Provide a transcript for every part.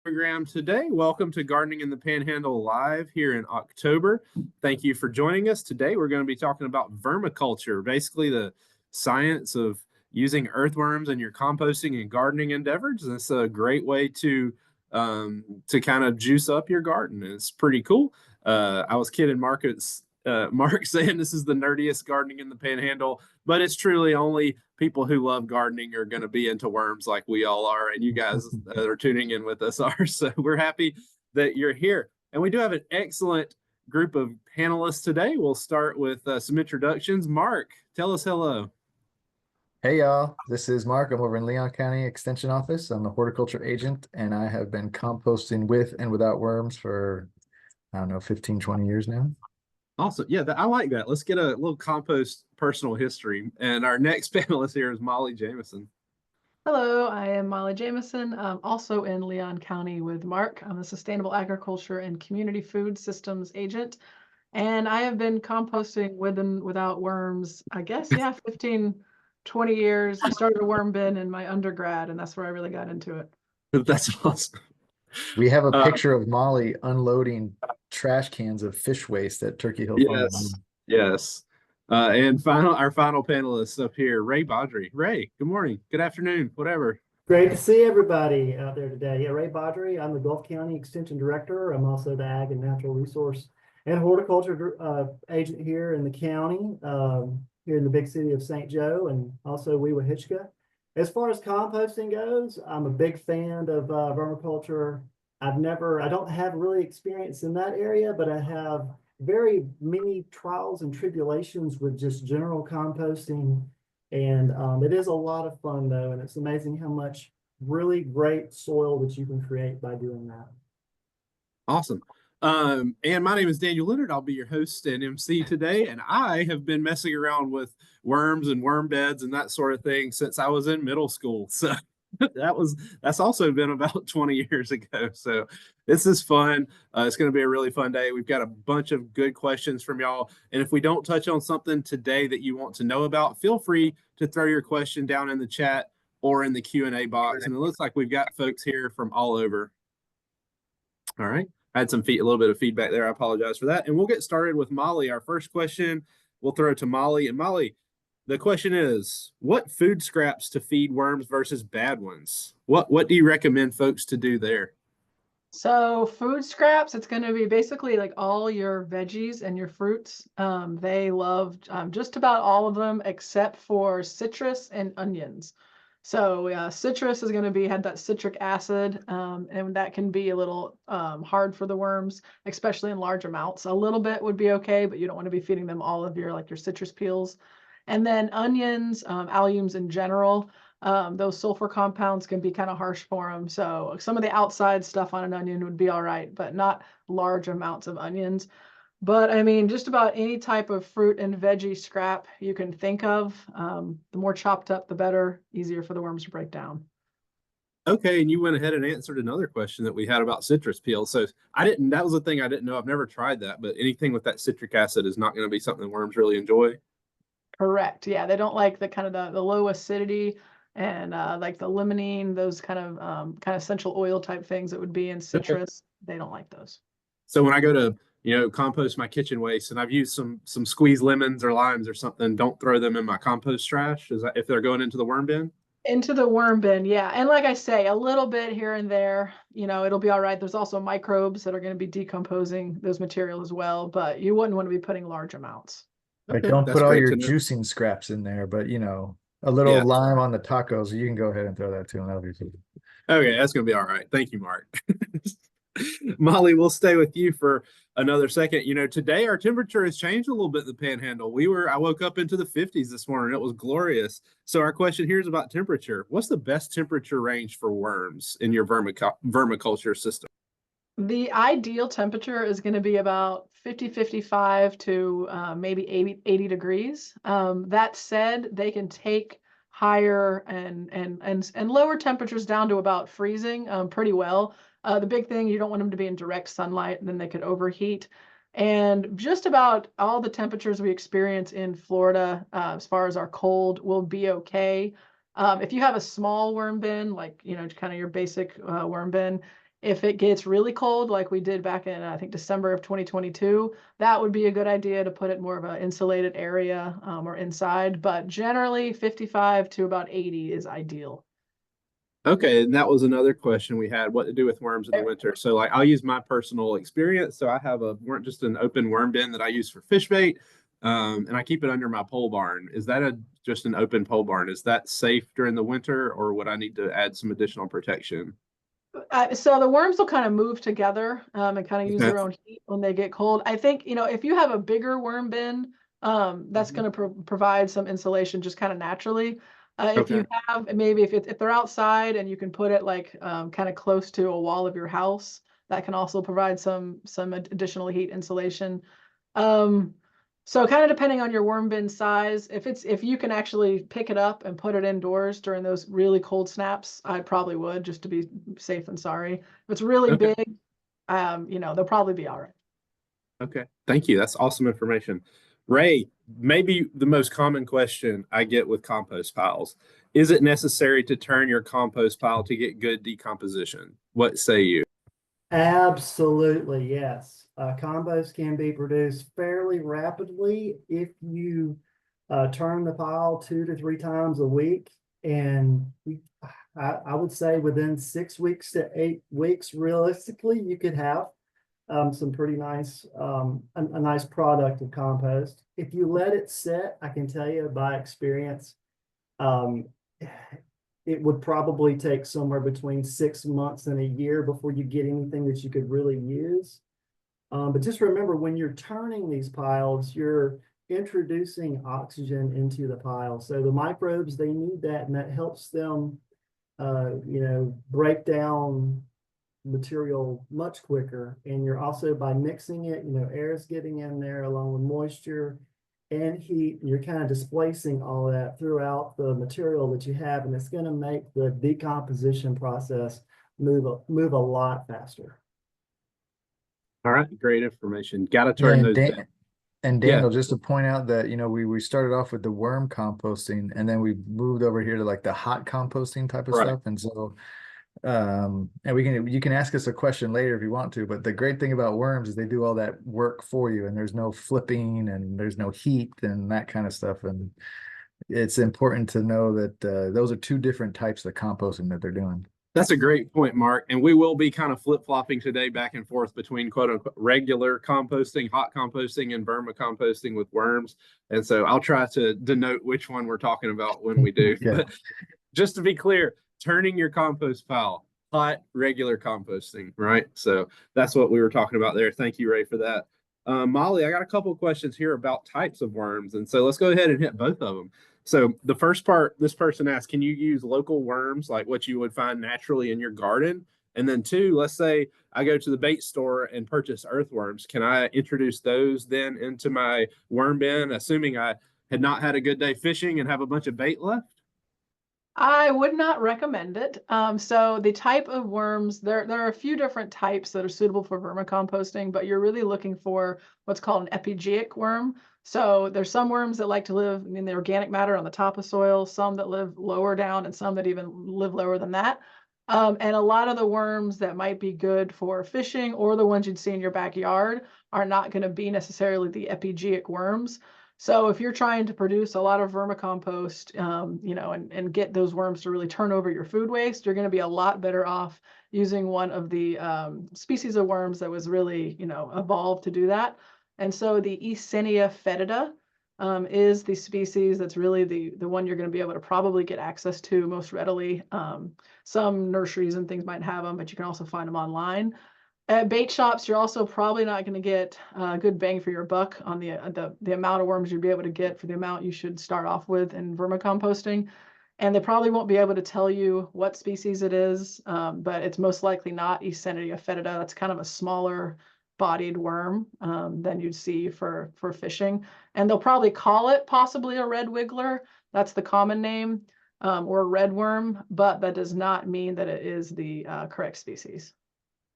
Program today. Welcome to Gardening in the Panhandle Live here in October. Thank you for joining us. Today we're going to be talking about vermiculture, basically the science of using earthworms in your composting and gardening endeavors. And it's a great way to kind of juice up your garden. It's pretty cool. I was kidding Mark saying this is the nerdiest gardening in the Panhandle, but it's truly only people who love gardening are going to be into worms like we all are, and you guys that are tuning in with us are. So we're happy that you're here. And we do have an excellent group of panelists today. We'll start with some introductions. Mark, tell us hello. Hey y'all, this is Mark. I'm over in Leon County Extension Office. I'm the horticulture agent, and I have been composting with and without worms for, I don't know, 15, 20 years now. Awesome. Yeah, I like that. Let's get a little compost personal history. And our next panelist here is Molly Jameson. Hello, I am Molly Jameson, also in Leon County with Mark. I'm a Sustainable Agriculture and Community Food Systems agent, and I have been composting with and without worms, I guess, 15, 20 years. I started a worm bin in my undergrad, and that's where I really got into it. That's awesome. We have a picture of Molly unloading trash cans of fish waste at Turkey Hill Farm. Yes. And our final panelist up here, Ray Baudry. Ray, good morning, good afternoon, whatever. Great to see everybody out there today. Yeah, Ray Baudry. I'm the Gulf County Extension Director. I'm also the Ag and Natural Resource and Horticulture agent here in the county, here in the big city of St. Joe, and also Weewahitchka. As far as composting goes, I'm a big fan of vermiculture. I don't have really experience in that area, but I have very many trials and tribulations with just general composting. And it is a lot of fun though. And it's amazing how much really great soil that you can create by doing that. Awesome. And my name is Daniel Leonard. I'll be your host and MC today. And I have been messing around with worms and worm beds and that sort of thing since I was in middle school. So that's also been about 20 years ago. So this is fun. It's going to be a really fun day. We've got a bunch of good questions from y'all. And if we don't touch on something today that you want to know about, feel free to throw your question down in the chat or in the Q&A box. And it looks like we've got folks here from all over. All right. I had a little bit of feedback there. I apologize for that. And we'll get started with Molly. Our first question, we'll throw it to Molly. And Molly, the question is, what food scraps to feed worms versus bad ones? What do you recommend folks to do there? So food scraps, it's going to be basically like all your veggies and your fruits. They love just about all of them except for citrus and onions. So citrus is going to had that citric acid, and that can be a little hard for the worms, especially in large amounts. A little bit would be okay, but you don't want to be feeding them all of your citrus peels. And then onions, alliums in general, those sulfur compounds can be kind of harsh for them. So some of the outside stuff on an onion would be all right, but not large amounts of onions. But I mean, just about any type of fruit and veggie scrap you can think of, the more chopped up, the better, easier for the worms to break down. Okay, and you went ahead and answered another question that we had about citrus peel. So that was the thing I didn't know. I've never tried that, but anything with that citric acid is not going to be something worms really enjoy. Correct. Yeah, they don't like the kind of the low acidity and like the limonene, those kind of essential oil type things that would be in citrus. They don't like those. So when I go to compost my kitchen waste, and I've used some squeezed lemons or limes or something, don't throw them in my compost trash. Is that if they're going into the worm bin? Into the worm bin, yeah. And like I say, a little bit here and there, it'll be all right. There's also microbes that are going to be decomposing those materials as well, but you wouldn't want to be putting large amounts. Like, don't put all your juicing scraps in there, but a little lime on the tacos, you can go ahead and throw that too, and that'll be good. Okay, that's gonna be all right. Thank you, Mark. Molly, we'll stay with you for another second. Today our temperature has changed a little bit in the Panhandle. I woke up into the 50s this morning. It was glorious. So our question here is about temperature. What's the best temperature range for worms in your vermiculture system? The ideal temperature is going to be about 55 to maybe 80 degrees. That said, they can take higher and lower temperatures down to about freezing pretty well. The big thing, you don't want them to be in direct sunlight, and then they could overheat. And just about all the temperatures we experience in Florida, as far as our cold, will be okay. If you have a small worm bin, like kind of your basic worm bin, If it gets really cold, like we did back in, I think, December of 2022, that would be a good idea to put it more of an insulated area or inside. But generally 55 to about 80 is ideal. Okay, and that was another question we had, what to do with worms in the winter. So like I'll use my personal experience. So I have just an open worm bin that I use for fish bait. And I keep it under my pole barn. Is that just an open pole barn? Is that safe during the winter, or would I need to add some additional protection? So the worms will kind of move together and kind of use their own heat when they get cold. I think, if you have a bigger worm bin, that's going to provide some insulation just kind of naturally. If you have, maybe if they're outside and you can put it like kind of close to a wall of your house, that can also provide some additional heat insulation. So kind of depending on your worm bin size, if you can actually pick it up and put it indoors during those really cold snaps, I probably would, just to be safe and sorry. If it's really big, they'll probably be all right. Okay, thank you. That's awesome information. Ray, maybe the most common question I get with compost piles. Is it necessary to turn your compost pile to get good decomposition? What say you? Absolutely, yes. Compost can be produced fairly rapidly if you turn the pile 2 to 3 times a week. And I would say within 6 weeks to 8 weeks, realistically, you could have some pretty nice, a nice product of compost. If you let it sit, I can tell you by experience, it would probably take somewhere between 6 months and a year before you get anything that you could really use. But just remember, when you're turning these piles, you're introducing oxygen into the pile. So the microbes, they need that, and that helps them, break down material much quicker. And you're also, by mixing it, air is getting in there along with moisture and heat, and you're kind of displacing all that throughout the material that you have, and it's going to make the decomposition process move a lot faster. All right, great information. Got to turn those down. And Daniel, just to point out that, we started off with the worm composting, and then we moved over here to like the hot composting type of stuff. And so, and you can ask us a question later if you want to, but the great thing about worms is they do all that work for you, and there's no flipping and there's no heat and that kind of stuff. And it's important to know that those are 2 different types of composting that they're doing. That's a great point, Mark. And we will be kind of flip-flopping today back and forth between quote unquote regular composting, hot composting, and vermicomposting with worms. And so I'll try to denote which one we're talking about when we do. But just to be clear, turning your compost pile, hot, regular composting, right? So that's what we were talking about there. Thank you, Ray, for that. Molly, I got a couple of questions here about types of worms. And so let's go ahead and hit both of them. So the first part, this person asked, can you use local worms like what you would find naturally in your garden? And then 2, let's say I go to the bait store and purchase earthworms. Can I introduce those then into my worm bin, assuming I had not had a good day fishing and have a bunch of bait left? I would not recommend it. So the type of worms, there are a few different types that are suitable for vermicomposting, but you're really looking for what's called an epigeic worm. So there's some worms that like to live in the organic matter on the top of soil, some that live lower down, and some that even live lower than that. And a lot of the worms that might be good for fishing, or the ones you'd see in your backyard, are not going to be necessarily the epigeic worms. So if you're trying to produce a lot of vermicompost, and get those worms to really turn over your food waste, you're going to be a lot better off using one of the species of worms that was really, evolved to do that. And so the Eisenia fetida is the species that's really the one you're going to be able to probably get access to most readily. Some nurseries and things might have them, but you can also find them online. At bait shops, you're also probably not going to get a good bang for your buck on the amount of worms you'd be able to get for the amount you should start off with in vermicomposting. And they probably won't be able to tell you what species it is, but it's most likely not Eisenia fetida. That's kind of a smaller bodied worm than you'd see for fishing. And they'll probably call it possibly a red wiggler. That's the common name, or a red worm, but that does not mean that it is the correct species.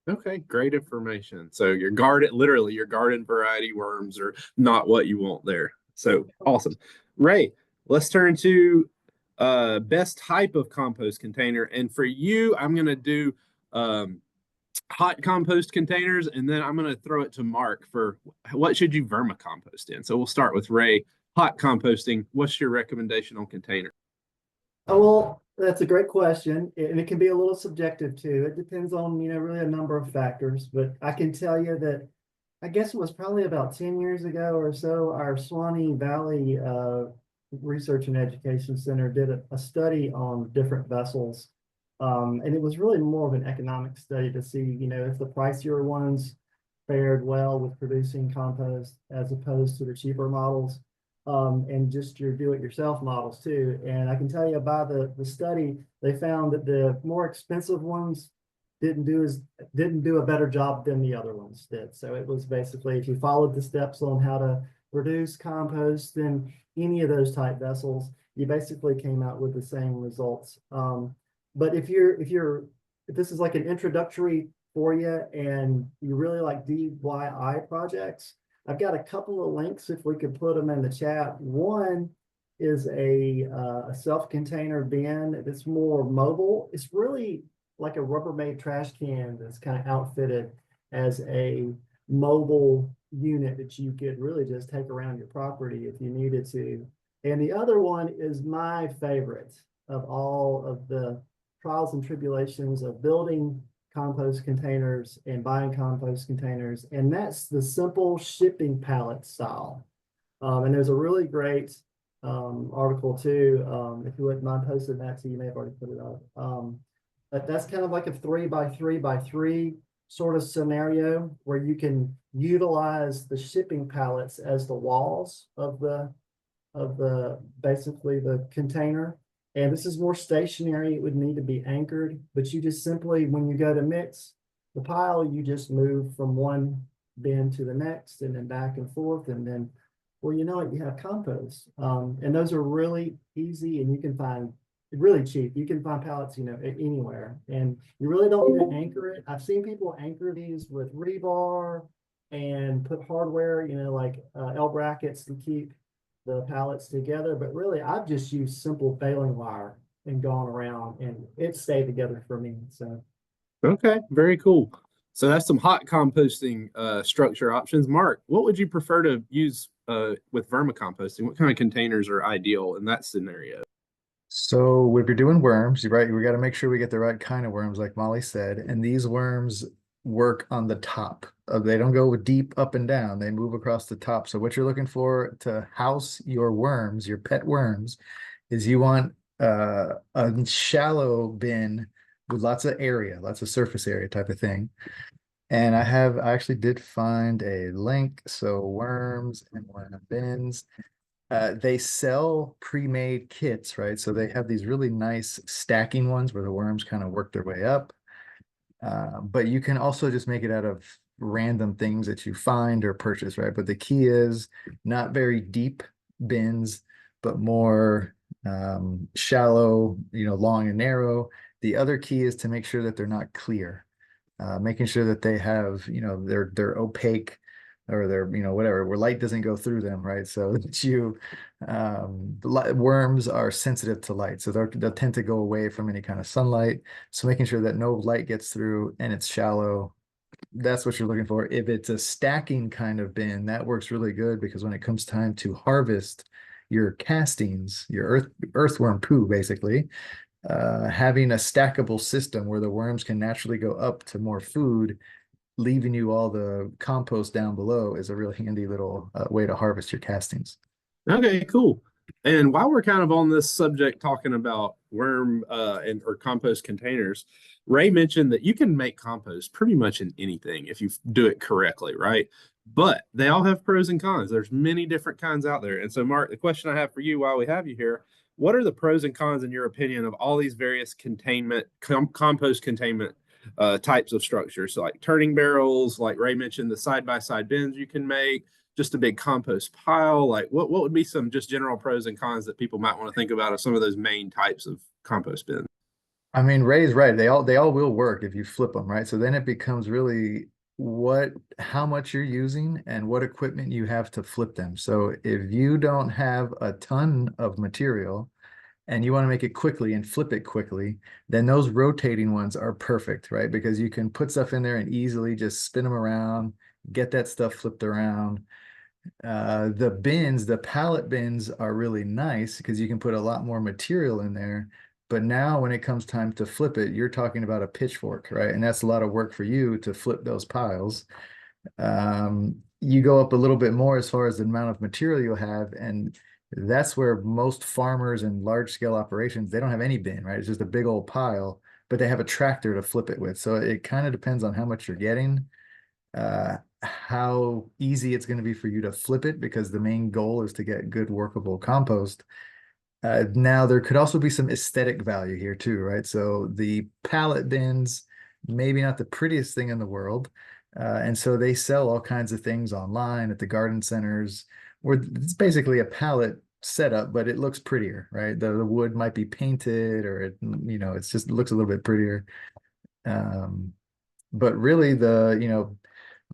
Okay, great information. So your garden variety worms are not what you want there. So awesome. Ray, let's turn to best type of compost container. And for you, I'm going to do hot compost containers, and then I'm going to throw it to Mark for what should you vermicompost in. So we'll start with Ray. Hot composting. What's your recommendation on container? Oh, well, that's a great question, and it can be a little subjective too. It depends on, really a number of factors, but I can tell you that I guess it was probably about 10 years ago or so, our Swanee Valley Research and Education Center did a study on different vessels. And it was really more of an economic study to see, if the pricier ones fared well with producing compost as opposed to the cheaper models. And just your do-it-yourself models too. And I can tell you by the study, they found that the more expensive ones didn't do a better job than the other ones did. So it was basically, if you followed the steps on how to produce compost in any of those type vessels, you basically came out with the same results. But if this is like an introductory for you and you really like DIY projects, I've got a couple of links if we could put them in the chat. One is a self-container bin that's more mobile. It's really like a Rubbermaid trash can that's kind of outfitted as a mobile unit that you could really just take around your property if you needed to. And the other one is my favorite of all of the trials and tribulations of building compost containers and buying compost containers, and that's the simple shipping pallet style. And there's a really great article too, if you wouldn't mind posting that, so you may have already put it up. But that's kind of like a 3x3x3 sort of scenario where you can utilize the shipping pallets as the walls of the basically the container. And this is more stationary. It would need to be anchored, but you just simply, when you go to mix the pile, you just move from one bin to the next and then back and forth. And then, well, you know what, you have compost. And those are really easy, and you can find really cheap. You can find pallets, anywhere, and you really don't even anchor it. I've seen people anchor these with rebar and put hardware, like L brackets to keep the pallets together. But really, I've just used simple baling wire and gone around, and it stayed together for me. So, okay, very cool. So that's some hot composting structure options. Mark, what would you prefer to use with vermicomposting? What kind of containers are ideal in that scenario? So if you're doing worms, you're right, we got to make sure we get the right kind of worms, like Molly said. And these worms work on the top. They don't go deep up and down. They move across the top. So what you're looking for to house your worms, your pet worms, is you want a shallow bin with lots of area, lots of surface area type of thing. And I actually did find a link. So worms and worm bins. They sell pre-made kits, right? So they have these really nice stacking ones where the worms kind of work their way up. But you can also just make it out of random things that you find or purchase, right? But the key is not very deep bins, but more shallow, long and narrow. The other key is to make sure that they're not clear, making sure that they have, they're opaque, or they're, whatever, where light doesn't go through them, right? So that worms are sensitive to light, so they'll tend to go away from any kind of sunlight. So making sure that no light gets through and it's shallow, that's what you're looking for. If it's a stacking kind of bin, that works really good, because when it comes time to harvest your castings, your earthworm poo, basically, having a stackable system where the worms can naturally go up to more food, leaving you all the compost down below, is a real handy little way to harvest your castings. Okay, cool. And while we're kind of on this subject, talking about worm or compost containers, Ray mentioned that you can make compost pretty much in anything if you do it correctly, right? But they all have pros and cons. There's many different kinds out there. And so, Mark, the question I have for you while we have you here, what are the pros and cons, in your opinion, of all these various compost containment types of structures? So like turning barrels, like Ray mentioned, the side-by-side bins you can make, just a big compost pile. Like what would be some just general pros and cons that people might want to think about of some of those main types of compost bins? I mean, Ray's right. They all will work if you flip them, right? So then it becomes really how much you're using and what equipment you have to flip them. So if you don't have a ton of material and you want to make it quickly and flip it quickly, then those rotating ones are perfect, right? Because you can put stuff in there and easily just spin them around, get that stuff flipped around. The pallet bins are really nice because you can put a lot more material in there. But now when it comes time to flip it, you're talking about a pitchfork, right? And that's a lot of work for you to flip those piles. You go up a little bit more as far as the amount of material you'll have, and that's where most farmers and large scale operations, they don't have any bin, right? It's just a big old pile, but they have a tractor to flip it with. So it kind of depends on how much you're getting, how easy it's going to be for you to flip it, because the main goal is to get good workable compost. Now there could also be some aesthetic value here too, right? So the pallet bins, maybe not the prettiest thing in the world. And so they sell all kinds of things online at the garden centers, where it's basically a pallet setup, but it looks prettier, right? The wood might be painted, or it, it's just, it looks a little bit prettier. But really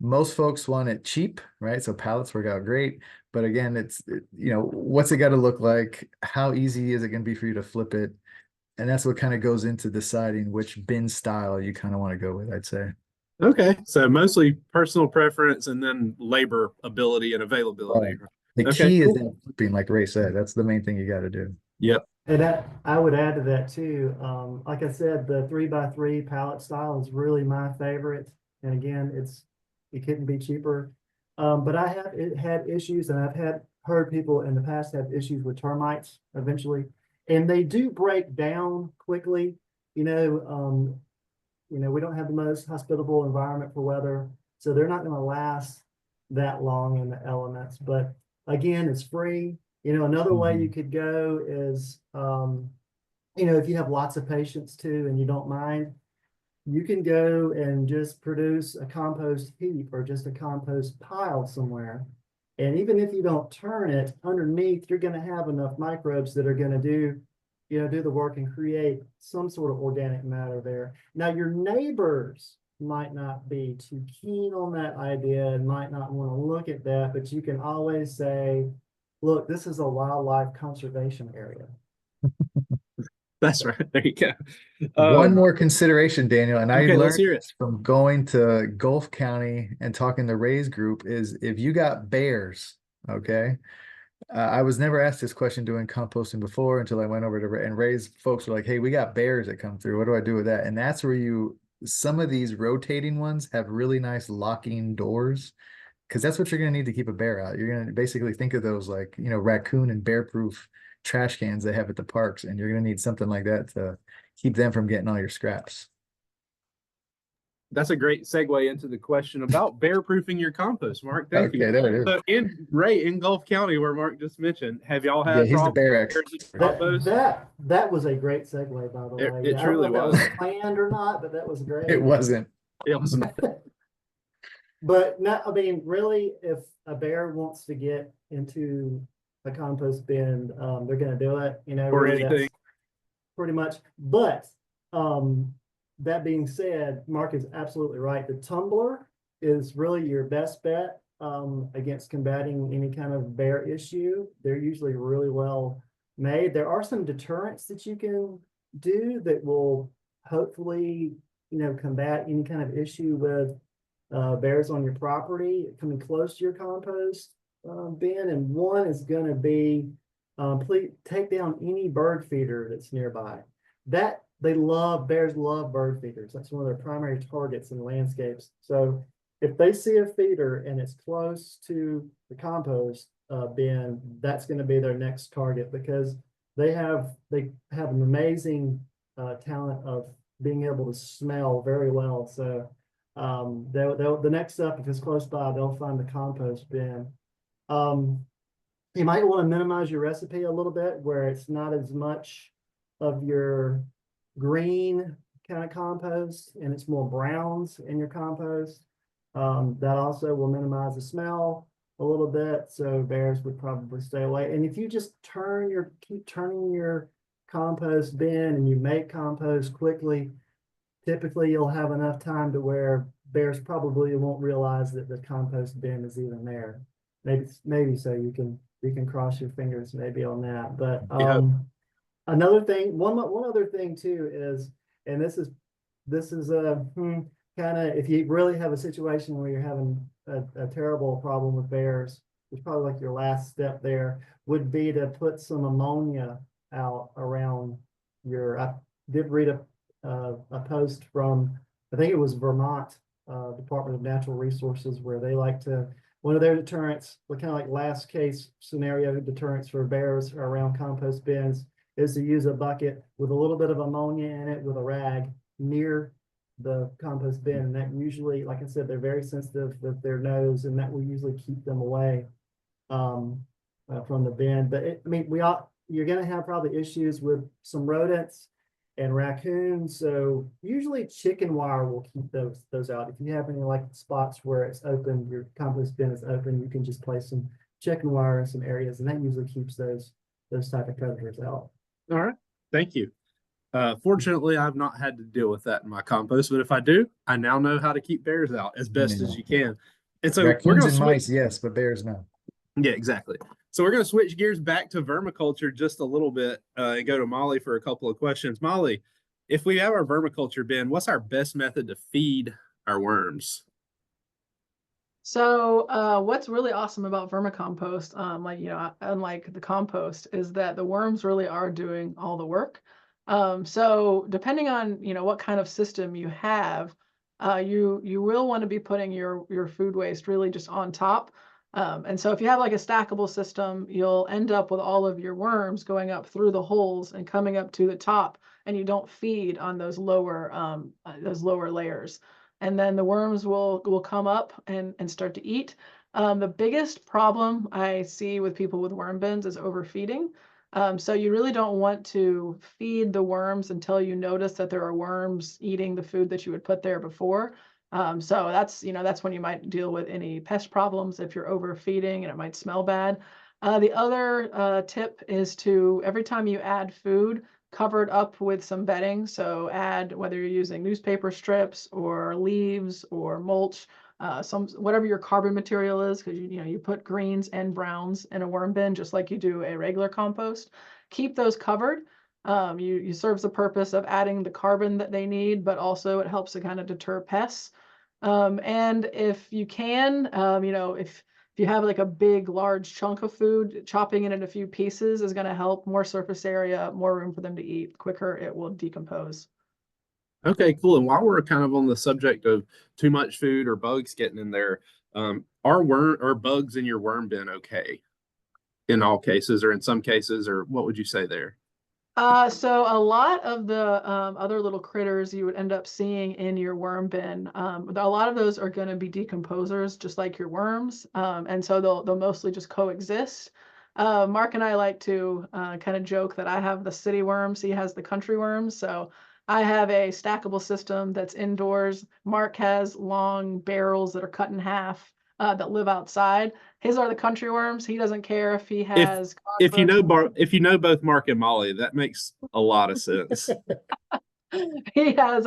most folks want it cheap, right? So pallets work out great. But again, what's it got to look like? How easy is it going to be for you to flip it? And that's what kind of goes into deciding which bin style you kind of want to go with, I'd say. Okay, so mostly personal preference and then labor ability and availability. Right. The Okay, key is cool. that flipping, like Ray said. That's the main thing you got to do. Yep. And that I would add to that too. Like I said, the 3x3 pallet style is really my favorite. And again, it couldn't be cheaper. But I have had issues, and I've heard people in the past have issues with termites eventually, and they do break down quickly. We don't have the most hospitable environment for weather, so they're not going to last that long in the elements. But again, it's free. Another way you could go is, if you have lots of patience too, and you don't mind, you can go and just produce a compost heap or just a compost pile somewhere. And even if you don't turn it underneath, you're going to have enough microbes that are going to do the work and create some sort of organic matter there. Now, your neighbors might not be too keen on that idea and might not want to look at that, but you can always say, look, this is a wildlife conservation area. That's right. There you go. One more consideration, Daniel, and I Okay, let's learned hear it. from going to Gulf County and talking to Ray's group, is if you got bears, okay? I was never asked this question doing composting before until I went over to Ray, and Ray's folks were like, hey, we got bears that come through. What do I do with that? And that's where some of these rotating ones have really nice locking doors, because that's what you're going to need to keep a bear out. You're going to basically think of those like, raccoon and bear proof trash cans they have at the parks, and you're going to need something like that to keep them from getting all your scraps. That's a great segue into the question about bear proofing your compost, Mark. Thank you. There it is. So in Gulf County, where Mark just mentioned, have y'all had Yeah, he's the problems bear with bears expert. and compost? That was a great segue, by the way. It I truly don't know if was. that was planned or not, but that was great. It wasn't. It was. But no, I mean, really, if a bear wants to get into a compost bin, they're going to do it. Or really, anything. that's pretty much. But that being said, Mark is absolutely right. The tumbler is really your best bet against combating any kind of bear issue. They're usually really well made. There are some deterrents that you can do that will hopefully, combat any kind of issue with bears on your property coming close to your compost bin. And one is going to be please take down any bird feeder that's nearby. Bears love bird feeders. That's one of their primary targets in landscapes. So if they see a feeder and it's close to the compost bin, that's going to be their next target, because they have an amazing talent of being able to smell very well. So the next up, if it's close by, they'll find the compost bin. You might want to minimize your recipe a little bit, where it's not as much of your green kind of compost and it's more browns in your compost. That also will minimize the smell a little bit, so bears would probably stay away. And if you just keep turning your compost bin and you make compost quickly, typically you'll have enough time to where bears probably won't realize that the compost bin is even there. Maybe so you can cross your fingers maybe on that. But Another thing, one other thing too is, and this is a kind of, if you really have a situation where you're having a terrible problem with bears, it's probably like your last step there would be to put some ammonia out around your. I did read a post from, I think it was Vermont Department of Natural Resources, where they like to, one of their deterrents, kind of like last case scenario deterrents for bears around compost bins, is to use a bucket with a little bit of ammonia in it with a rag near the compost bin. And that usually, like I said, they're very sensitive with their nose, and that will usually keep them away from the bin. But I mean, you're going to have probably issues with some rodents and raccoons. So usually chicken wire will keep those out. If you have any like spots where it's open, your compost bin is open, you can just place some chicken wire in some areas, and that usually keeps those type of predators out. All right. Thank you. Fortunately, I've not had to deal with that in my compost, but if I do, I now know how to keep bears out as best as you can. And so we're Raccoons going and to mice, yes, but bears no. Yeah, exactly. So we're going to switch gears back to vermiculture just a little bit and go to Molly for a couple of questions. Molly, if we have our vermiculture bin, what's our best method to feed our worms? So what's really awesome about vermicompost, unlike the compost, is that the worms really are doing all the work. So depending on, what kind of system you have, you will want to be putting your food waste really just on top. And so if you have like a stackable system, you'll end up with all of your worms going up through the holes and coming up to the top, and you don't feed on those lower layers. And then the worms will come up and start to eat. The biggest problem I see with people with worm bins is overfeeding. So you really don't want to feed the worms until you notice that there are worms eating the food that you would put there before. So that's when you might deal with any pest problems if you're overfeeding and it might smell bad. The other tip is to, every time you add food, cover it up with some bedding. So add, whether you're using newspaper strips or leaves or mulch, whatever your carbon material is, because you put greens and browns in a worm bin just like you do a regular compost. Keep those covered. You serves the purpose of adding the carbon that they need, but also it helps to kind of deter pests. And if you can, if you have like a big, large chunk of food, chopping it into a few pieces is going to help. More surface area, more room for them to eat. Quicker it will decompose. Okay, cool. And while we're kind of on the subject of too much food or bugs getting in there, are bugs in your worm bin okay in all cases, or in some cases, or what would you say there? So a lot of the other little critters you would end up seeing in your worm bin, a lot of those are going to be decomposers, just like your worms, and so they'll mostly just coexist. Mark and I like to kind of joke that I have the city worms, he has the country worms. So I have a stackable system that's indoors. Mark has long barrels that are cut in half that live outside. His are the country worms. He doesn't care if he has If you cockroaches. if you know both Mark and Molly, that makes a lot of sense. He has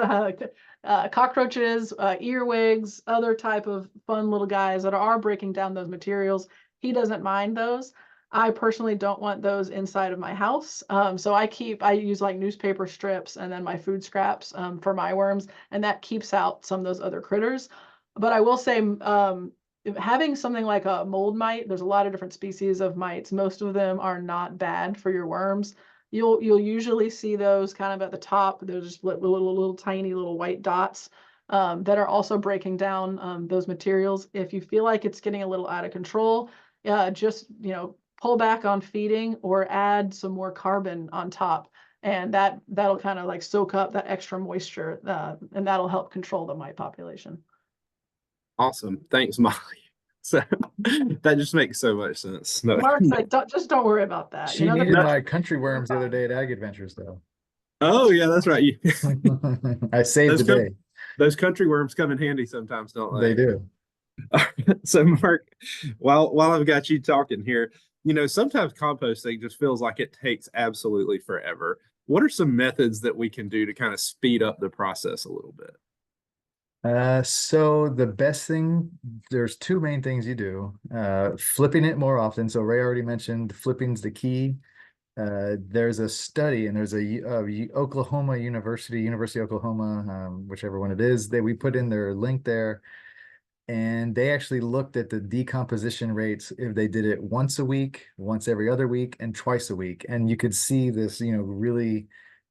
cockroaches, earwigs, other type of fun little guys that are breaking down those materials. He doesn't mind those. I personally don't want those inside of my house. So I use like newspaper strips and then my food scraps for my worms, and that keeps out some of those other critters. But I will say, having something like a mold mite, there's a lot of different species of mites. Most of them are not bad for your worms. You'll usually see those kind of at the top. They're just little tiny little white dots that are also breaking down those materials. If you feel like it's getting a little out of control, just pull back on feeding or add some more carbon on top, and that'll kind of like soak up that extra moisture, and that'll help control the mite population. Awesome. Thanks, Molly. So that just makes so much sense. No. Mark's like, don't worry about that. She needed my country worms the other day at Ag Adventures, though. Oh yeah, that's right. I saved the day. Those country worms come in handy sometimes, don't they? They do. So Mark, while I've got you talking here, sometimes composting just feels like it takes absolutely forever. What are some methods that we can do to kind of speed up the process a little bit? So the best thing, there's two main things you do. Flipping it more often. So Ray already mentioned flipping's the key. there's a study, and there's a Oklahoma University of Oklahoma, whichever one it is, that we put in their link there, and they actually looked at the decomposition rates if they did it once a week, once every other week, and twice a week. And you could see this, really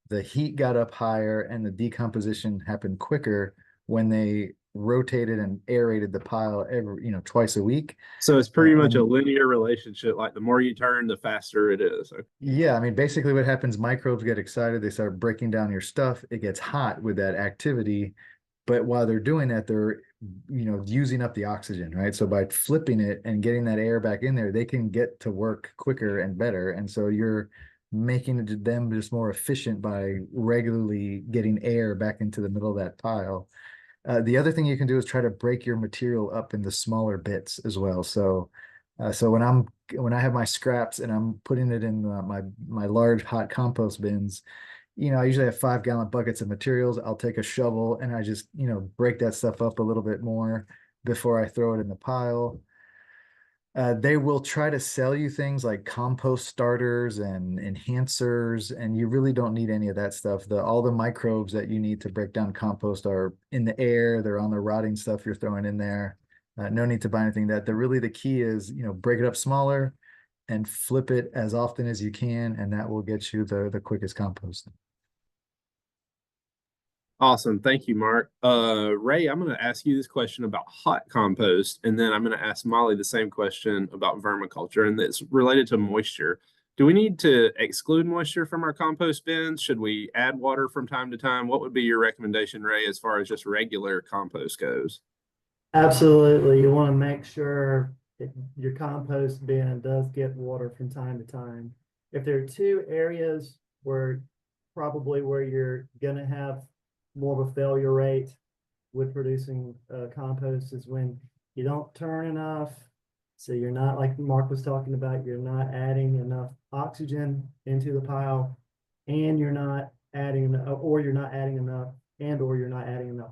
the heat got up higher and the decomposition happened quicker when they rotated and aerated the pile every, twice a week. So it's pretty much a linear relationship. Like the more you turn, the faster it is. Yeah, I mean, basically what happens, microbes get excited, they start breaking down your stuff, it gets hot with that activity. But while they're doing that, they're, using up the oxygen, right? So by flipping it and getting that air back in there, they can get to work quicker and better. And so you're making them just more efficient by regularly getting air back into the middle of that pile. The other thing you can do is try to break your material up into smaller bits as well. So, when I have my scraps and I'm putting it in my large hot compost bins, I usually have 5-gallon buckets of materials. I'll take a shovel and I just, break that stuff up a little bit more before I throw it in the pile. They will try to sell you things like compost starters and enhancers, and you really don't need any of that stuff. All the microbes that you need to break down compost are in the air. They're on the rotting stuff you're throwing in there. No need to buy anything the key is, break it up smaller and flip it as often as you can, and that will get you the quickest compost. Awesome. Thank you, Mark. Ray, I'm going to ask you this question about hot compost, and then I'm going to ask Molly the same question about vermiculture, and it's related to moisture. Do we need to exclude moisture from our compost bins? Should we add water from time to time? What would be your recommendation, Ray, as far as just regular compost goes? Absolutely. You want to make sure that your compost bin does get water from time to time. If there are two areas where you're going to have more of a failure rate with producing compost is when you don't turn enough. So you're not, like Mark was talking about, you're not adding enough oxygen into the pile, and you're not adding enough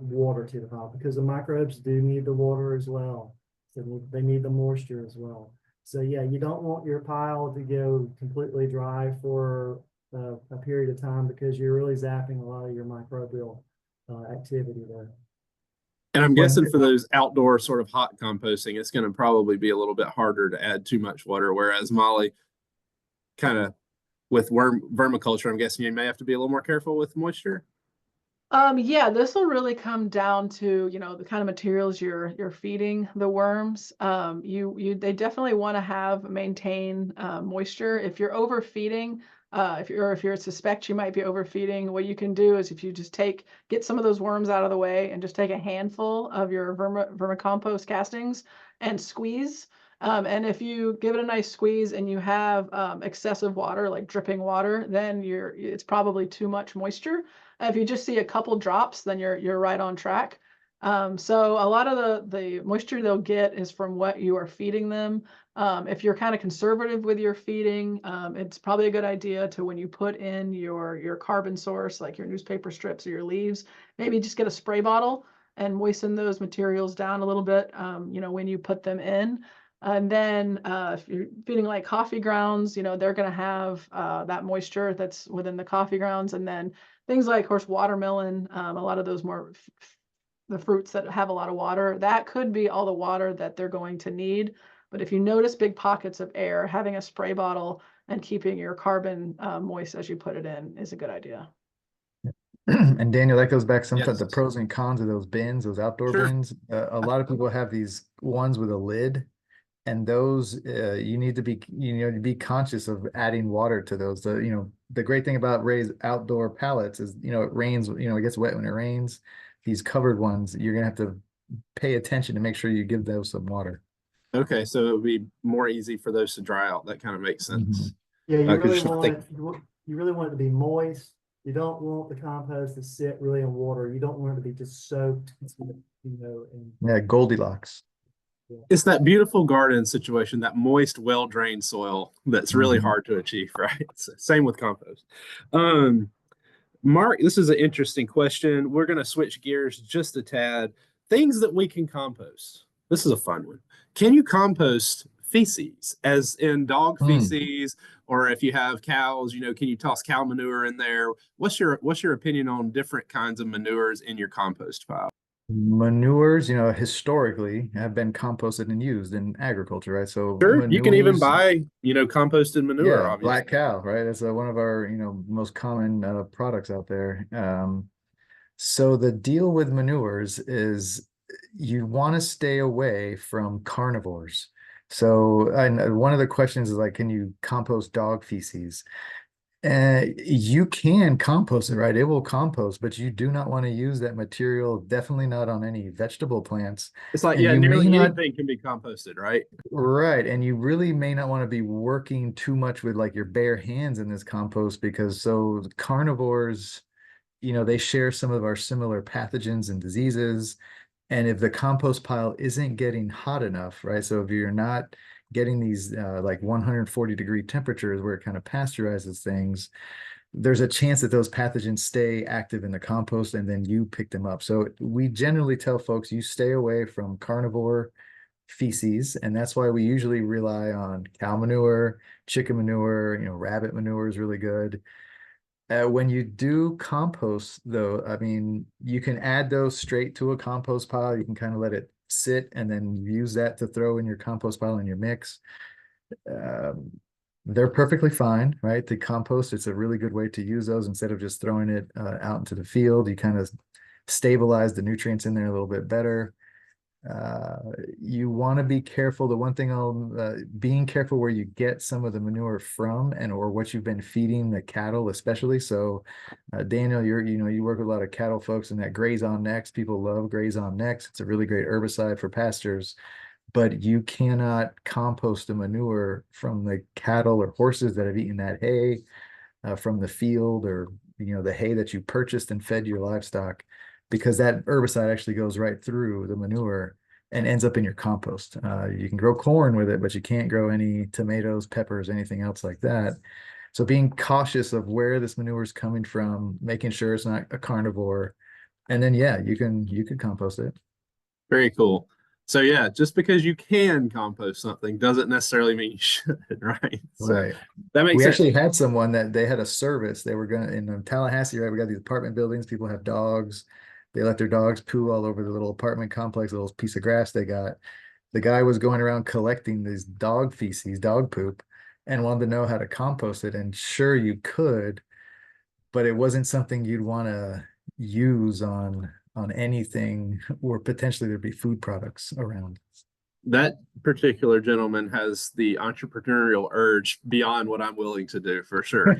water to the pile, because the microbes do need the water as well. So they need the moisture as well. So yeah, you don't want your pile to go completely dry for a period of time, because you're really zapping a lot of your microbial activity there. And I'm guessing for those outdoor sort of hot composting, it's going to probably be a little bit harder to add too much water. Whereas Molly, kind of with vermiculture, I'm guessing you may have to be a little more careful with moisture. Yeah, this will really come down to, the kind of materials you're feeding the worms. They definitely want to maintain moisture. If you're overfeeding, if you suspect you might be overfeeding, what you can do is, if you just get some of those worms out of the way and just take a handful of your vermicompost castings and squeeze. And if you give it a nice squeeze and you have excessive water, like dripping water, then it's probably too much moisture. If you just see a couple drops, then you're right on track. So a lot of the moisture they'll get is from what you are feeding them. If you're kind of conservative with your feeding, it's probably a good idea to, when you put in your carbon source, like your newspaper strips or your leaves, maybe just get a spray bottle and moisten those materials down a little bit, when you put them in. And then if you're feeding like coffee grounds, they're going to have that moisture that's within the coffee grounds. And then things like, of course, watermelon, a lot of those the fruits that have a lot of water, that could be all the water that they're going to need. But if you notice big pockets of air, having a spray bottle and keeping your carbon moist as you put it in is a good idea. And Daniel, that goes back sometimes Yes. the pros and cons of those bins, those outdoor Sure. bins. A lot of people have these ones with a lid, and those you need to be conscious of adding water to those. The great thing about Ray's outdoor pallets is, it rains, it gets wet when it rains. These covered ones, you're gonna have to pay attention to make sure you give those some water. Okay, so it would be more easy for those to dry out. That kind of makes sense. Yeah, you really I want think- it. You really want it to be moist. You don't want the compost to sit really in water. You don't want it to be just soaked, Yeah, Goldilocks. It's that beautiful garden situation, that moist, well-drained soil that's really hard to achieve, right? Same with compost. Mark, this is an interesting question. We're going to switch gears just a tad. Things that we can compost. This is a fun one. Can you compost feces, as in dog Hmm. feces, or if you have cows, can you toss cow manure in there? What's your opinion on different kinds of manures in your compost pile? Manures, historically have been composted and used in agriculture, right? So Sure, you can even manures, buy, composted manure, yeah, obviously. black cow, right? That's one of our, most common products out there. So the deal with manures is you want to stay away from carnivores. So, and one of the questions is like, can you compost dog feces? You can compost it, right? It will compost, but you do not want to use that material, definitely not on any vegetable plants. It's like, And yeah, you may nearly not, anything can be composted, right? right. And you really may not want to be working too much with like your bare hands in this compost because so carnivores, they share some of our similar pathogens and diseases. And if the compost pile isn't getting hot enough, right? So if you're not getting these like 140-degree temperatures where it kind of pasteurizes things, there's a chance that those pathogens stay active in the compost and then you pick them up. So we generally tell folks you stay away from carnivore feces, and that's why we usually rely on cow manure, chicken manure, rabbit manure is really good. When you do compost, though, I mean, you can add those straight to a compost pile. You can kind of let it sit and then use that to throw in your compost pile in your mix. Um, they're perfectly fine, right? The compost, it's a really good way to use those instead of just throwing it out into the field. You kind of stabilize the nutrients in there a little bit better. You want to be careful. The one thing being careful where you get some of the manure from and or what you've been feeding the cattle, especially. So, Daniel, you work with a lot of cattle folks, and that Graze On Next, people love Graze On Next. It's a really great herbicide for pastures, but you cannot compost the manure from the cattle or horses that have eaten that hay from the field or the hay that you purchased and fed your livestock, because that herbicide actually goes right through the manure and ends up in your compost. You can grow corn with it, but you can't grow any tomatoes, peppers, anything else like that. So being cautious of where this manure is coming from, making sure it's not a carnivore, and then yeah, you can compost it. Very cool. So yeah, just because you can compost something doesn't necessarily mean you should, right? So Right. that makes We sense. actually had someone that they had a service. They were gonna in Tallahassee, right? We got these apartment buildings. People have dogs. They let their dogs poo all over the little apartment complex, a little piece of grass they got. The guy was going around collecting these dog feces, dog poop, and wanted to know how to compost it. And sure, you could, but it wasn't something you'd want to use on anything where potentially there'd be food products around. That particular gentleman has the entrepreneurial urge beyond what I'm willing to do for sure.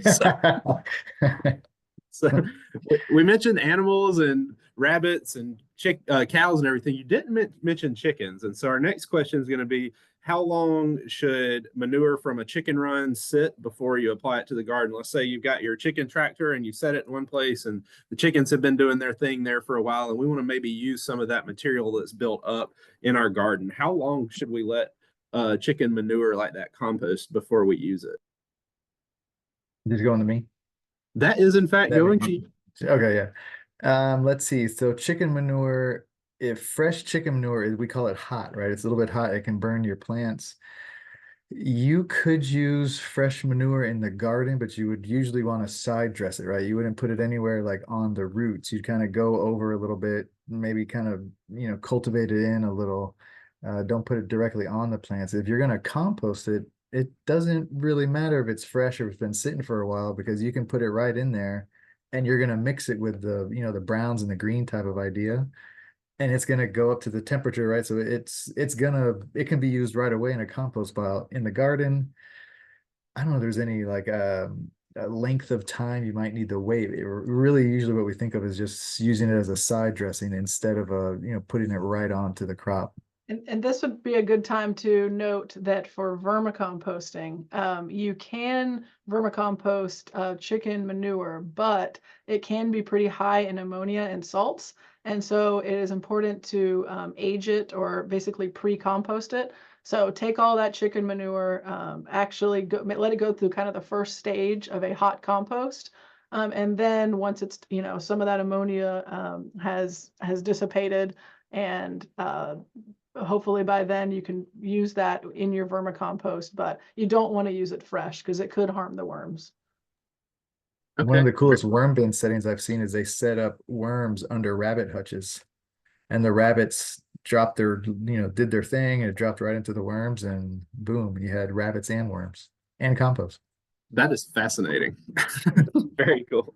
So we mentioned animals and rabbits and cows and everything. You didn't mention chickens. And so our next question is going to be, how long should manure from a chicken run sit before you apply it to the garden? Let's say you've got your chicken tractor and you set it in one place and the chickens have been doing their thing there for a while, and we want to maybe use some of that material that's built up in our garden. How long should we let chicken manure like that compost before we use it? Did you go on to me? That is in fact going to you. Okay, yeah. Let's see. So chicken manure, if fresh chicken manure, we call it hot, right? It's a little bit hot. It can burn your plants. You could use fresh manure in the garden, but you would usually want to side dress it, right? You wouldn't put it anywhere like on the roots. You'd kind of go over a little bit, maybe kind of, cultivate it in a little. Don't put it directly on the plants. If you're going to compost it, it doesn't really matter if it's fresh or if it's been sitting for a while, because you can put it right in there and you're going to mix it with the, the browns and the green type of idea. And it's going to go up to the temperature, right? So it can be used right away in a compost pile. In the garden, I don't know if there's any like a length of time you might need to wait. Really, usually what we think of is just using it as a side dressing instead of putting it right onto the crop. And this would be a good time to note that for vermicomposting, you can vermicompost chicken manure, but it can be pretty high in ammonia and salts. And so it is important to age it or basically pre-compost it. So take all that chicken manure, actually let it go through kind of the first stage of a hot compost. And then once it's, some of that ammonia has dissipated and hopefully by then you can use that in your vermicompost, but you don't want to use it fresh because it could harm the worms. One of Okay. the coolest worm bin settings I've seen is they set up worms under rabbit hutches, and the rabbits dropped their, did their thing, and it dropped right into the worms, and boom, you had rabbits and worms and compost. That is fascinating. Very cool.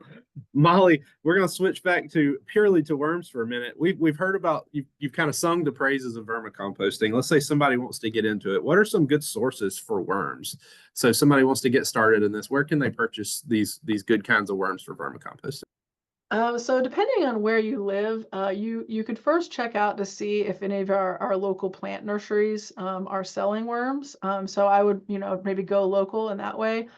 Molly, we're going to switch back to purely to worms for a minute. We've heard about you've kind of sung the praises of vermicomposting. Let's say somebody wants to get into it. What are some good sources for worms? So somebody wants to get started in this. Where can they purchase these good kinds of worms for vermicomposting? So depending on where you live, you could first check out to see if any of our local plant nurseries are selling worms. So I would, maybe go local in that way.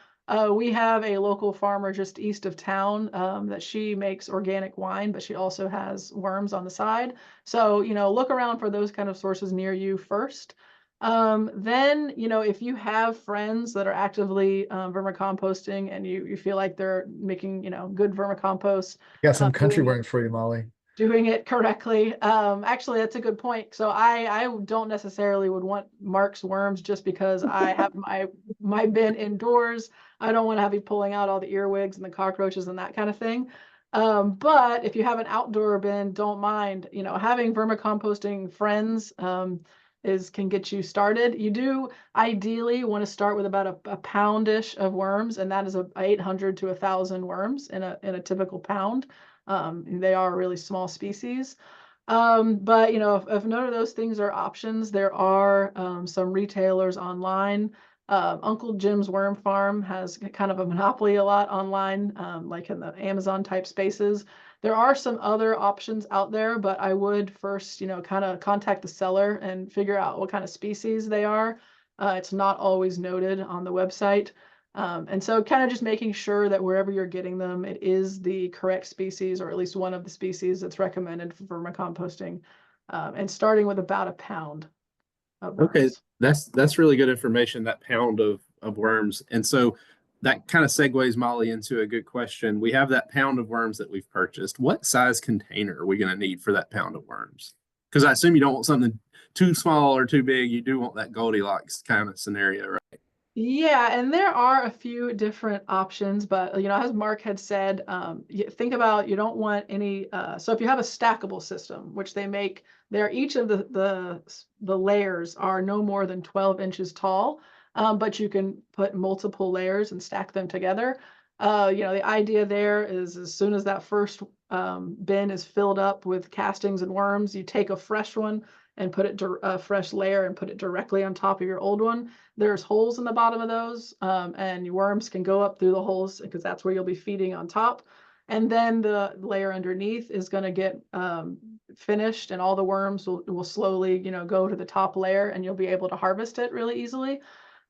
We have a local farmer just east of town that she makes organic wine, but she also has worms on the side. So, look around for those kind of sources near you first. Then, if you have friends that are actively vermicomposting and you feel like they're making, good vermicompost, Got some country doing worms for you, Molly. doing it correctly. Actually, that's a good point. So I don't necessarily would want Mark's worms just because I have my bin indoors. I don't want to have you pulling out all the earwigs and the cockroaches and that kind of thing. But if you have an outdoor bin, don't mind, having vermicomposting friends can get you started. You do ideally want to start with about a poundish of worms, and that is 800 to 1,000 worms in a typical pound. They are a really small species. But if none of those things are options, there are some retailers online. Uncle Jim's Worm Farm has kind of a monopoly a lot online, like in the Amazon type spaces. There are some other options out there, but I would first, kind of contact the seller and figure out what kind of species they are. It's not always noted on the website. And so kind of just making sure that wherever you're getting them, it is the correct species, or at least one of the species that's recommended for vermicomposting, and starting with about a pound of Okay, worms. that's really good information, that pound of worms. And so that kind of segues Molly into a good question. We have that pound of worms that we've purchased. What size container are we going to need for that pound of worms? Because I assume you don't want something too small or too big. You do want that Goldilocks kind of scenario, right? Yeah, and there are a few different options, but as Mark had said, think about, you don't want any. So if you have a stackable system, which they make, each of the layers are no more than 12 inches tall, but you can put multiple layers and stack them together. The idea there is, as soon as that first bin is filled up with castings and worms, you take a fresh one and put it a fresh layer and put it directly on top of your old one. There's holes in the bottom of those, and your worms can go up through the holes because that's where you'll be feeding on top. And then the layer underneath is going to get finished, and all the worms will slowly, go to the top layer, and you'll be able to harvest it really easily.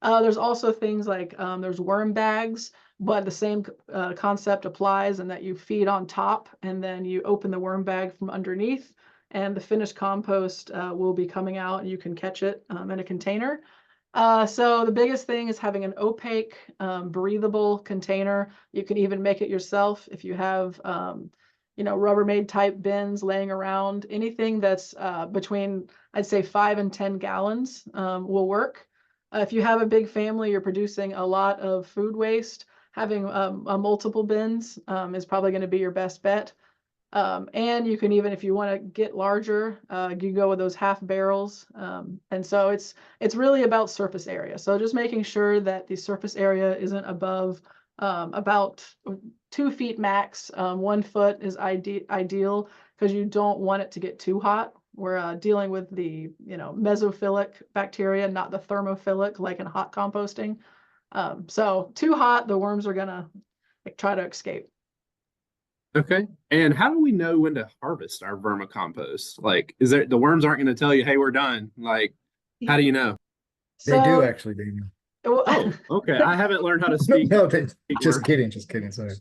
There's also things like there's worm bags, but the same concept applies in that you feed on top, and then you open the worm bag from underneath, and the finished compost will be coming out, and you can catch it in a container. So the biggest thing is having an opaque, breathable container. You can even make it yourself if you have, Rubbermaid type bins laying around. Anything that's between, I'd say, 5 and 10 gallons will work. If you have a big family, you're producing a lot of food waste, having multiple bins is probably going to be your best bet. And you can even, if you want to get larger, you go with those half barrels. And so it's really about surface area. So just making sure that the surface area isn't above about 2 feet max. 1 foot is ideal because you don't want it to get too hot. We're dealing with the mesophilic bacteria, not the thermophilic like in hot composting. So too hot, the worms are gonna try to escape. Okay. And how do we know when to harvest our vermicompost? Like, the worms aren't going to tell you, hey, we're done. Like, how do you know? They do So, actually, Daniel. Oh, okay. I haven't learned how to speak. No, just kidding, sorry.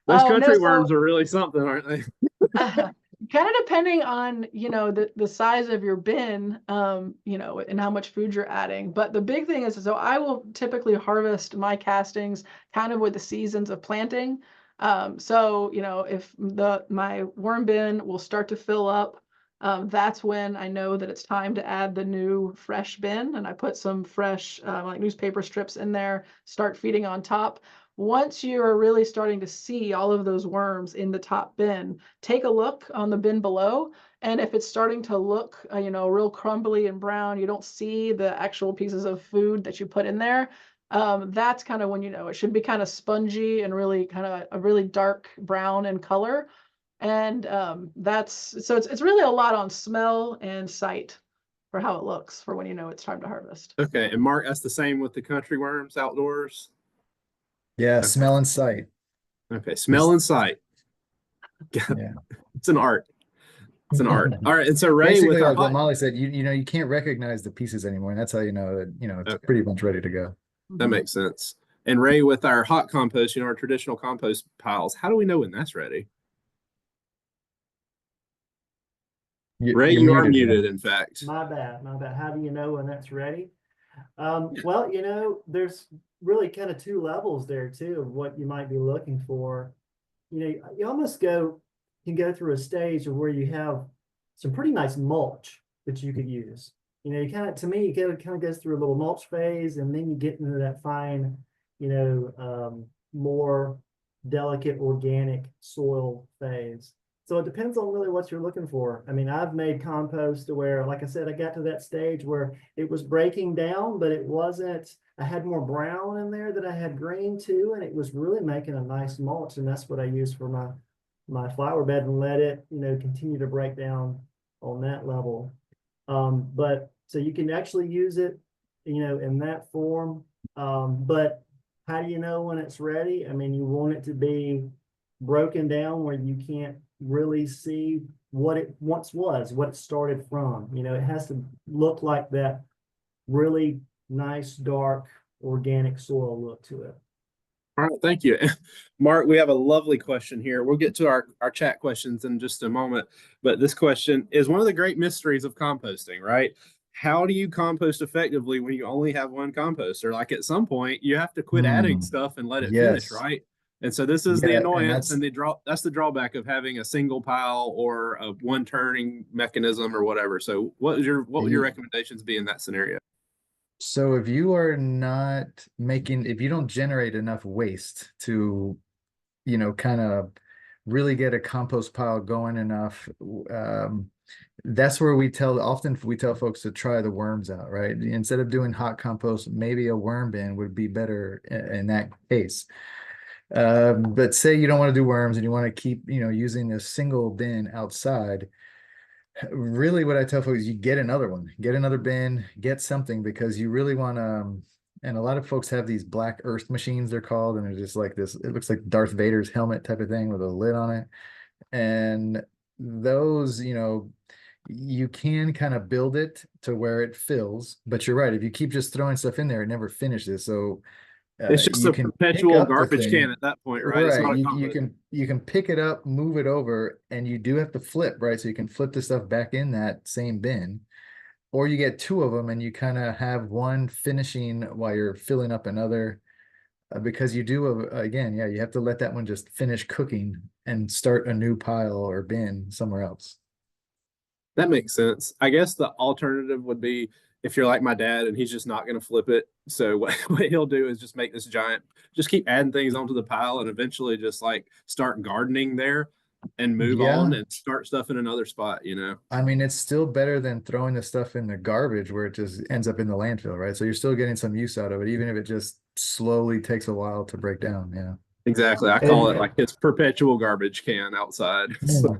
Those Oh, no, country so- worms are really something, aren't they? kind of depending on the size of your bin, and how much food you're adding. But the big thing is, so I will typically harvest my castings kind of with the seasons of planting. So if my worm bin will start to fill up That's when I know that it's time to add the new fresh bin, and I put some fresh like newspaper strips in there, start feeding on top. Once you're really starting to see all of those worms in the top bin, take a look on the bin below. And if it's starting to look, real crumbly and brown, you don't see the actual pieces of food that you put in there. That's kind of when it should be kind of spongy and really kind of a really dark brown in color. And it's really a lot on smell and sight for how it looks for when it's time to harvest. Okay, and Mark, that's the same with the country worms outdoors. Yeah, Okay. smell and sight. Okay, smell and sight. Yeah. It's an art. It's an art. All right, and so Ray, Basically, with our like what Molly said, you can't recognize the pieces anymore, and that's how you know that it's Okay. pretty much ready to go. That makes sense. And Ray, with our hot compost, our traditional compost piles, how do we know when that's ready? Ray, You're you are muted, muted, in fact. My bad, my bad. How do you know when that's ready? Well, there's really kind of two levels there too of what you might be looking for. You almost can go through a stage of where you have some pretty nice mulch that you could use. To me, it kind of goes through a little mulch phase, and then you get into that fine, more delicate organic soil phase. So it depends on really what you're looking for. I mean, I've made compost to where, like I said, I got to that stage where it was breaking down, but it wasn't, I had more brown in there than I had green too, and it was really making a nice mulch. And that's what I use for my flower bed, and let it, continue to break down on that level. But so you can actually use it, in that form. But how do you know when it's ready? I mean, you want it to be broken down where you can't really see what it once was, what it started from. It has to look like that really nice, dark, organic soil look to it. All right, thank you. Mark, we have a lovely question here. We'll get to our chat questions in just a moment, but this question is one of the great mysteries of composting, right? How do you compost effectively when you only have one composter? Like at some point, you have to quit adding stuff and let it finish, Yes. right? And so this is the Yeah, annoyance and that's the drawback of having a single pile or a one turning mechanism or whatever. So what would your recommendations be in that scenario? So if you are not if you don't generate enough waste to, kind of really get a compost pile going enough, that's where often we tell folks to try the worms out, right? Instead of doing hot compost, maybe a worm bin would be better in that case. But say you don't want to do worms and you want to keep, using this single bin outside. Really, what I tell folks is you get another one, get another bin, get something, because you really want to. And a lot of folks have these black earth machines, they're called, and they're just like this. It looks like Darth Vader's helmet type of thing with a lid on it. And those, you can kind of build it to where it fills. But you're right, if you keep just throwing stuff in there, it never finishes. So It's just you a can perpetual garbage can at that point, right? It's not a you can pick it up, move it over, and you do have to flip, right? So you can flip the stuff back in that same bin, or you get two of them and you kind of have one finishing while you're filling up another, because you do again, yeah, you have to let that one just finish cooking and start a new pile or bin somewhere else. That makes sense. I guess the alternative would be if you're like my dad and he's just not going to flip it. So what he'll do is just make this just keep adding things onto the pile and eventually just like start gardening there and move on and start stuff in another spot, I mean, it's still better than throwing the stuff in the garbage where it just ends up in the landfill, right? So you're still getting some use out of it, even if it just slowly takes a while to break down. Yeah. Exactly. I call it like his perpetual garbage can outside. So.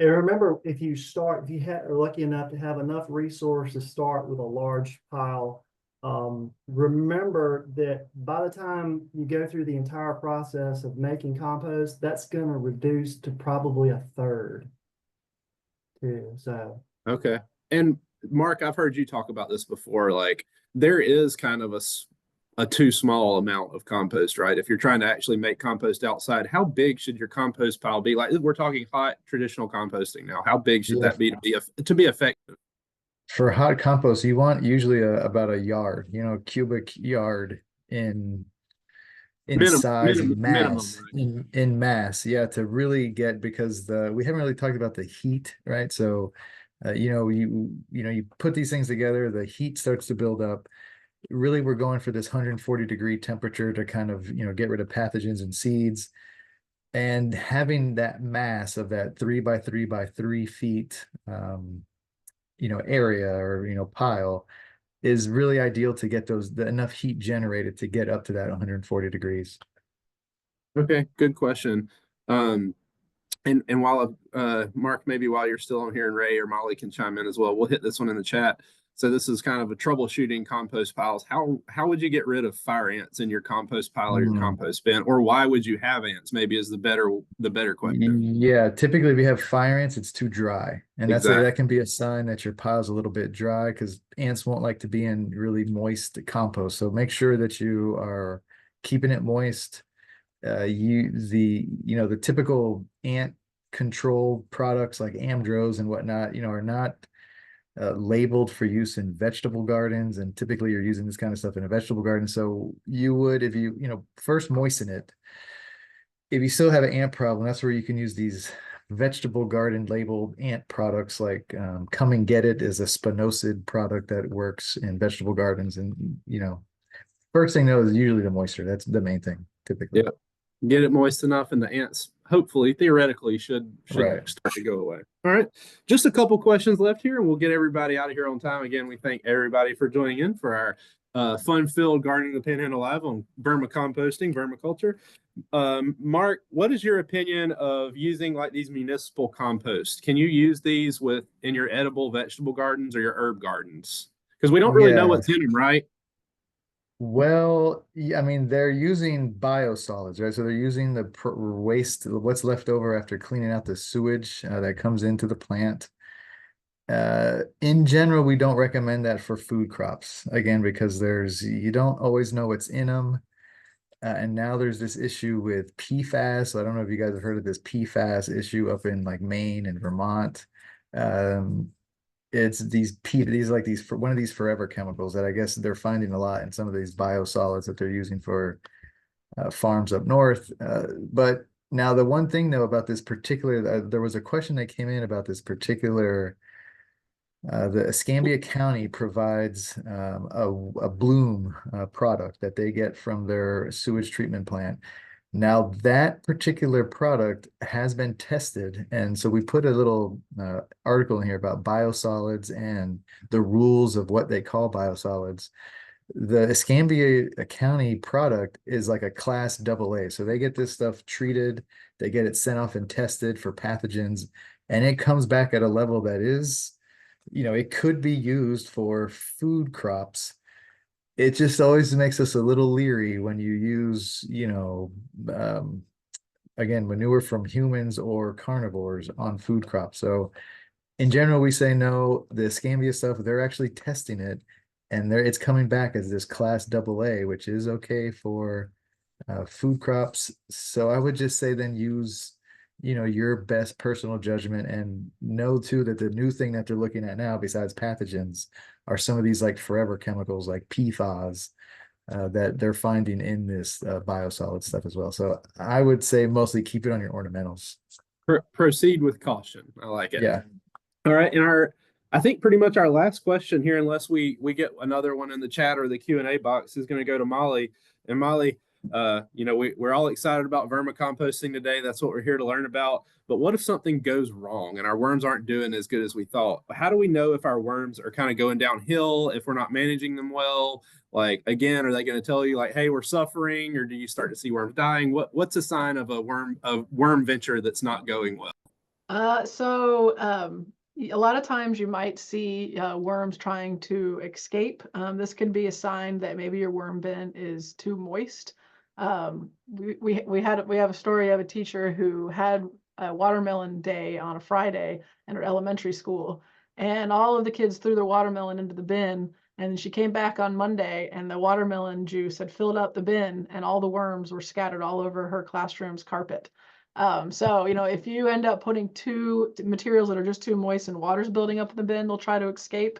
And remember, if you are lucky enough to have enough resource to start with a large pile, remember that by the time you go through the entire process of making compost, that's going to reduce to probably a third too. So okay. And Mark, I've heard you talk about this before. Like there is kind of a too small amount of compost, right? If you're trying to actually make compost outside, how big should your compost pile be? Like we're talking hot traditional composting now. How big should that be to be effective? For hot compost, you want usually about a yard, cubic yard in in size and Minimum, mass, right? in mass, yeah, to really get, because we haven't really talked about the heat, right? So you put these things together, the heat starts to build up. Really, we're going for this 140-degree temperature to kind of get rid of pathogens and seeds, and having that mass of that 3 by 3 by 3 feet area, or pile, is really ideal to get enough heat generated to get up to that 140 degrees. Okay, good question. Um, and while Mark, maybe while you're still on here, and Ray or Molly can chime in as well, we'll hit this one in the chat. So this is kind of a troubleshooting compost piles. How would you get rid of fire ants in your compost pile or your compost bin, or why would you have ants? Maybe is the better question. Yeah, typically if you have fire ants, it's too dry, and Exactly. that can be a sign that your pile's a little bit dry, because ants won't like to be in really moist compost. So make sure that you are keeping it moist. The typical ant control products like Amdros and whatnot, are not labeled for use in vegetable gardens, and typically you're using this kind of stuff in a vegetable garden. So you would, if you first moisten it. If you still have an ant problem, that's where you can use these vegetable garden labeled ant products, like Come and Get It is a spinosad product that works in vegetable gardens. And first thing though is usually the moisture. That's the main thing typically. Yeah. Get it moist enough, and the ants, hopefully, theoretically, should Right. start to go away. All right, just a couple questions left here, and we'll get everybody out of here on time. Again, we thank everybody for joining in for our fun-filled Gardening the Panhandle Live on vermicomposting, vermiculture. Mark, what is your opinion of using like these municipal composts? Can you use these in your edible vegetable gardens or your herb gardens? Because we don't really know Yeah. what's in them, right? Well, yeah, I mean, they're using biosolids, right? So they're using the waste, what's left over after cleaning out the sewage that comes into the plant. In general, we don't recommend that for food crops, again, because you don't always know what's in them. And now there's this issue with PFAS. So I don't know if you guys have heard of this PFAS issue up in like Maine and Vermont. It's one of these forever chemicals that I guess they're finding a lot in some of these biosolids that they're using for farms up north. But now the one thing though about this particular, there was a question that came in about this particular. The Escambia County provides a bloom product that they get from their sewage treatment plant. Now that particular product has been tested, and so we put a little article in here about biosolids and the rules of what they call biosolids. The Escambia County product is like a class AA, so they get this stuff treated, they get it sent off and tested for pathogens, and it comes back at a level that is, it could be used for food crops. It just always makes us a little leery when you use, again, manure from humans or carnivores on food crops. So in general, we say no. The Escambia stuff, they're actually testing it, and it's coming back as this class AA, which is okay for food crops. So I would just say then use your best personal judgment, and know too that the new thing that they're looking at now, besides pathogens, are some of these like forever chemicals like PFAS that they're finding in this biosolid stuff as well. So I would say mostly keep it on your ornamentals. Proceed with caution. I like it. Yeah. All right, and I think pretty much our last question here, unless we get another one in the chat or the Q&A box, is going to go to Molly. And Molly, we're all excited about vermicomposting today. That's what we're here to learn about. But what if something goes wrong and our worms aren't doing as good as we thought? How do we know if our worms are kind of going downhill, if we're not managing them well? Like, again, are they going to tell you like, hey, we're suffering, or do you start to see worms dying? What's a sign of a worm venture that's not going well? A lot of times you might see worms trying to escape. This could be a sign that maybe your worm bin is too moist. We have a story of a teacher who had a watermelon day on a Friday in her elementary school, and all of the kids threw their watermelon into the bin. And she came back on Monday, and the watermelon juice had filled up the bin, and all the worms were scattered all over her classroom's carpet. If you end up putting two materials that are just too moist and water's building up in the bin, they'll try to escape.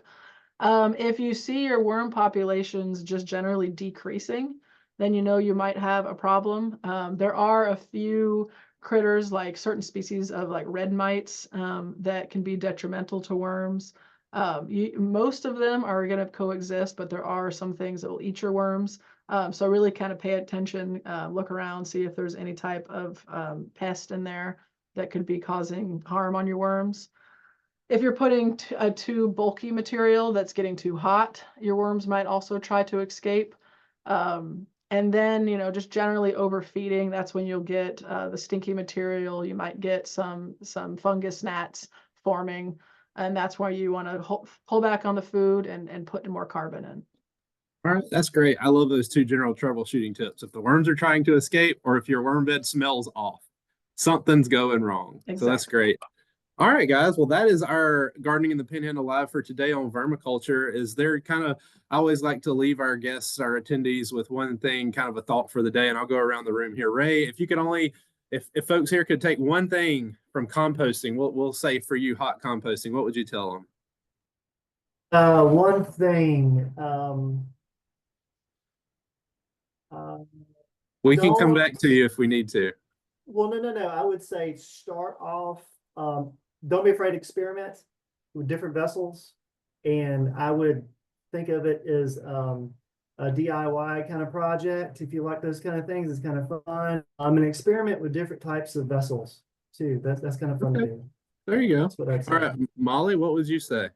If you see your worm populations just generally decreasing, then you know you might have a problem. There are a few critters, like certain species of like red mites, that can be detrimental to worms. Most of them are going to coexist, but there are some things that will eat your worms. So really kind of pay attention, look around, see if there's any type of pest in there that could be causing harm on your worms. If you're putting a too bulky material that's getting too hot, your worms might also try to escape. And then, just generally overfeeding, that's when you'll get the stinky material. You might get some fungus gnats forming, and that's why you want to pull back on the food and put more carbon in. All right, that's great. I love those two general troubleshooting tips. If the worms are trying to escape, or if your worm bed smells off, something's going wrong. Exactly. So that's great. All right, guys. Well, that is our Gardening in the Panhandle Live for today on vermiculture. Is there I always like to leave our guests, our attendees, with one thing, kind of a thought for the day, and I'll go around the room here. Ray, if you could if folks here could take one thing from composting, we'll say for you, hot composting, what would you tell them? One thing, We can come back to you if we need to. well, no. I would say start off, don't be afraid to experiment with different vessels. And I would think of it as a DIY kind of project. If you like those kind of things, it's kind of fun. And experiment with different types of vessels too. That's kind of fun to do. There you go. That's what I'd say. All right, Molly, what would you say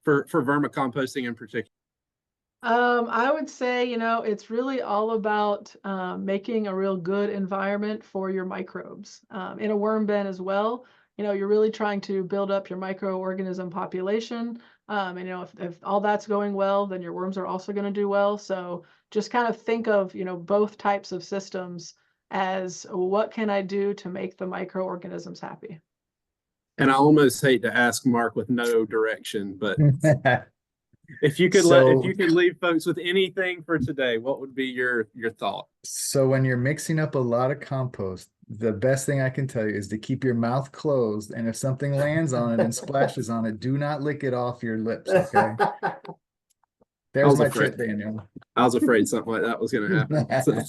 for vermicomposting in particular? I would say, it's really all about making a real good environment for your microbes. In a worm bin as well, you're really trying to build up your microorganism population. And, if all that's going well, then your worms are also going to do well. So just kind of think of, both types of systems as what can I do to make the microorganisms happy? And I almost hate to ask Mark with no direction, but if you could leave folks with anything for today, what would be your thought? So when you're mixing up a lot of compost, the best thing I can tell you is to keep your mouth closed. And if something lands on it and splashes on it, do not lick it off your lips. Okay. There's my tip, Daniel. I was afraid something like that was going to happen.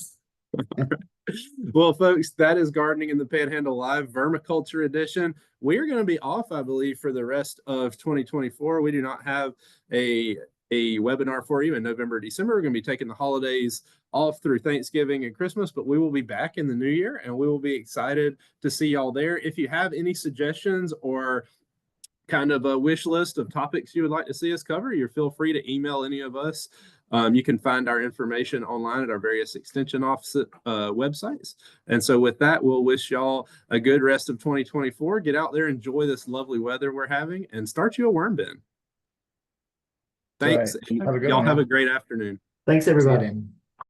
Well, folks, that is Gardening in the Panhandle Live Vermiculture Edition. We are going to be off, I believe, for the rest of 2024. We do not have a webinar for you in November, December. We're going to be taking the holidays off through Thanksgiving and Christmas, but we will be back in the new year, and we will be excited to see y'all there. If you have any suggestions or kind of a wish list of topics you would like to see us cover, you feel free to email any of us. You can find our information online at our various extension office websites. And so with that, we'll wish y'all a good rest of 2024. Get out there, enjoy this lovely weather we're having, and start you a worm bin. Thanks. Right. Y'all have a great afternoon. Thanks, everybody.